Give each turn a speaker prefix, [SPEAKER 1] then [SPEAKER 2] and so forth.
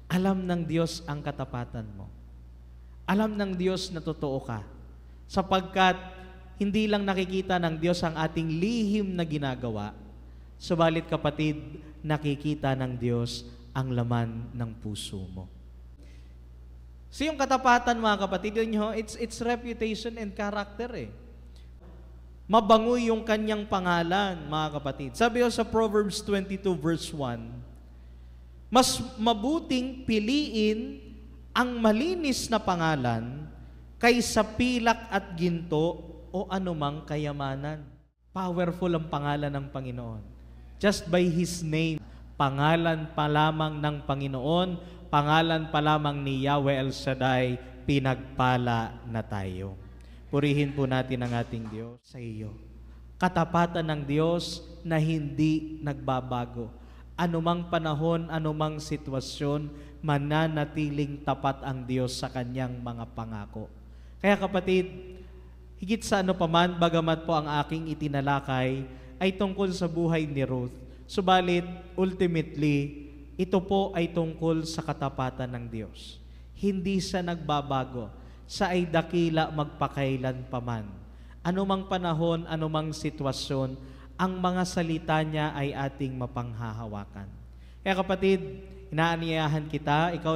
[SPEAKER 1] Alam ng Diyos ang katapatan mo. Alam ng Diyos na totoo ka. Sapagkat hindi lang nakikita ng Diyos ang ating lihim na ginagawa, subalit kapatid, nakikita ng Diyos ang laman ng puso mo. So yung katapatan, mga kapatid, yun, it's reputation and character eh. Mabango yung kanyang pangalan, mga kapatid. Sabi sa Proverbs 22 verse 1, mas mabuting piliin ang malinis na pangalan kaysa pilak at ginto o anumang kayamanan. Powerful ang pangalan ng Panginoon. Just by His name, pangalan pa lamang ng Panginoon, pangalan pa lamang ni Yahweh El Shaddai, pinagpala na tayo. Purihin po natin ang ating Diyos sa iyo. Katapatan ng Diyos na hindi nagbabago. Anumang panahon, anumang sitwasyon, mananatiling tapat ang Diyos sa kanyang mga pangako. Kaya kapatid, higit sa ano paman, bagamat po ang aking itinalakay ay tungkol sa buhay ni Ruth. Subalit, ultimately, ito po ay tungkol sa katapatan ng Diyos. Hindi siya nagbabago. Siya ay dakila magpakailan paman. Anumang panahon, anumang sitwasyon, ang mga salita niya ay ating mapanghahawakan. Kaya kapatid, inaaniyahan kita, ikaw